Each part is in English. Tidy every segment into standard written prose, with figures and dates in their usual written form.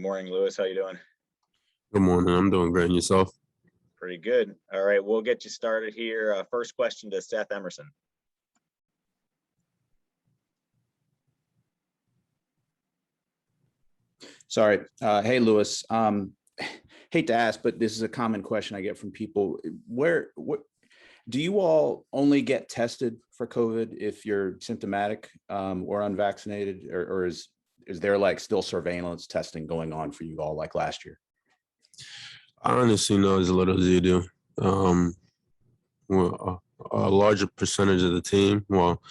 Good morning, Lewis. How you doing? Good morning. I'm doing great. And yourself? Pretty good. All right, we'll get you started here. First question to Seth Emerson. Sorry. Hey, Lewis. Hate to ask, but this is a common question I get from people. What do you all only get tested for COVID if you're symptomatic or unvaccinated, or is there like still surveillance testing going on for you all like last year? I honestly know as little as you do. Well, a larger percentage of the team, well,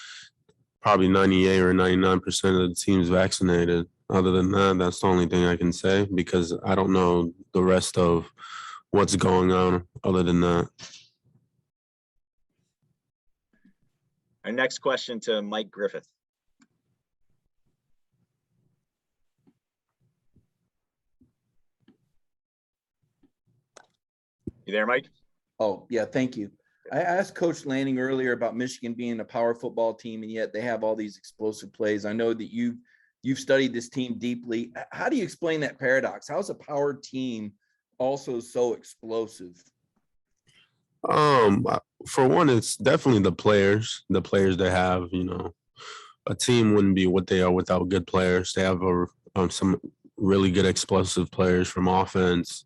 probably 98 or 99% of the team is vaccinated. Other than that, that's the only thing I can say because I don't know the rest of what's going on other than that. Our next question to Mike Griffith. You there, Mike? Oh, yeah, thank you. I asked Coach Lanning earlier about Michigan being a power football team, and yet they have all these explosive plays. I know that you've studied this team deeply. How do you explain that paradox? How is a power team also so explosive? For one, it's definitely the players they have. A team wouldn't be what they are without good players. They have some really good explosive players from offense,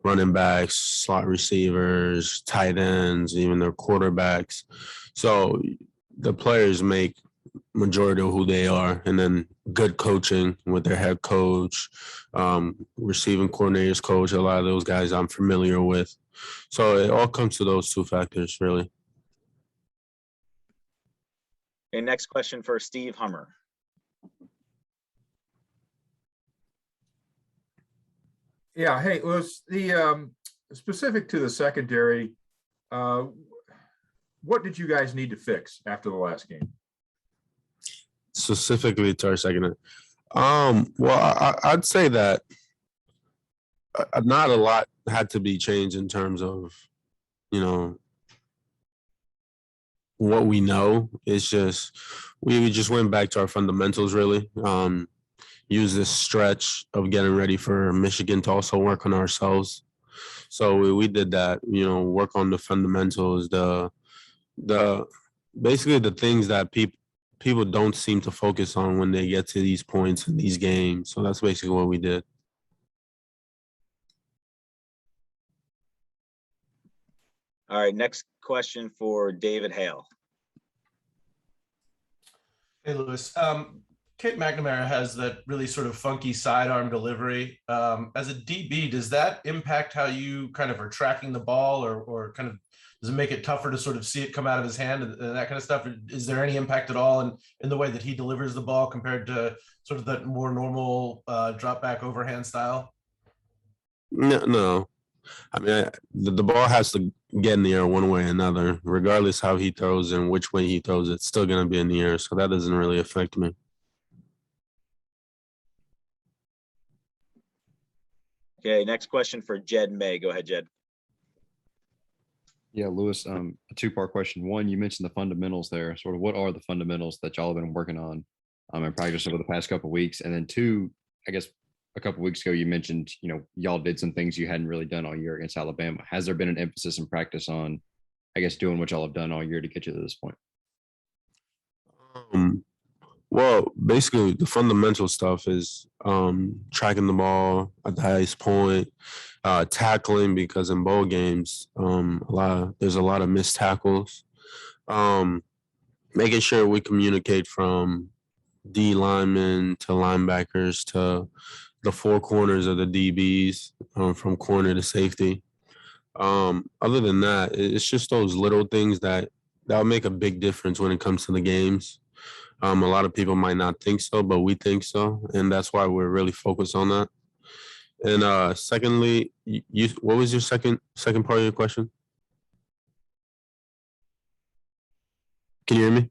running backs, slot receivers, tight ends, even their quarterbacks. So the players make majority of who they are, and then good coaching with their head coach, receiving coordinators coach. A lot of those guys I'm familiar with. So it all comes to those two factors, really. Okay, next question for Steve Hummer. Yeah, hey, Lewis, the specific to the secondary, what did you guys need to fix after the last game? Specifically to our secondary. Well, I'd say that not a lot had to be changed in terms of, what we know. It's just we just went back to our fundamentals, really. Use this stretch of getting ready for Michigan to also work on ourselves. So we did that, work on the fundamentals, the basically the things that people don't seem to focus on when they get to these points in these games. So that's basically what we did. All right, next question for David Hale. Hey, Lewis. Kate McNamara has that really sort of funky sidearm delivery. As a DB, does that impact how you kind of are tracking the ball, or kind of does it make it tougher to sort of see it come out of his hand and that kind of stuff? Is there any impact at all in the way that he delivers the ball compared to sort of that more normal drop back overhand style? No. I mean, the ball has to get in the air one way or another, regardless how he throws and which way he throws. It's still going to be in the air, so that doesn't really affect me. Okay, next question for Jed May. Go ahead, Jed. Yeah, Lewis, a two-part question. One, you mentioned the fundamentals there. Sort of what are the fundamentals that y'all have been working on in practice over the past couple of weeks? And then two, I guess a couple of weeks ago, you mentioned, y'all did some things you hadn't really done all year against Alabama. Has there been an emphasis in practice on, I guess, doing what y'all have done all year to get you to this point? Well, basically the fundamental stuff is tracking the ball at the highest point, tackling, because in bowl games, there's a lot of missed tackles. Making sure we communicate from D linemen to linebackers to the four corners of the DBs, from corner to safety. Other than that, it's just those little things that'll make a big difference when it comes to the games. A lot of people might not think so, but we think so, and that's why we're really focused on that. And secondly, what was your second part of your question? Can you hear me?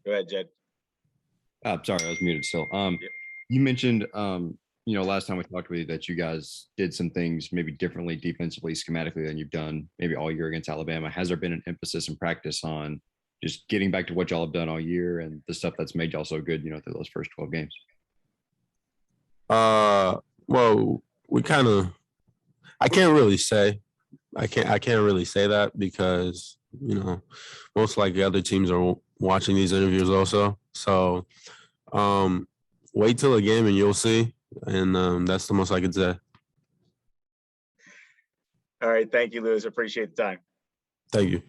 Go ahead, Jed. Sorry, I was muted still. You mentioned, last time we talked with you that you guys did some things maybe differently defensively, schematically than you've done maybe all year against Alabama. Has there been an emphasis in practice on, just getting back to what y'all have done all year and the stuff that's made y'all so good, through those first 12 games? Well, we kind of, I can't really say. I can't really say that because, most likely other teams are watching these interviews also. So wait till the game and you'll see. And that's the most I could say. All right. Thank you, Lewis. Appreciate the time. Thank you.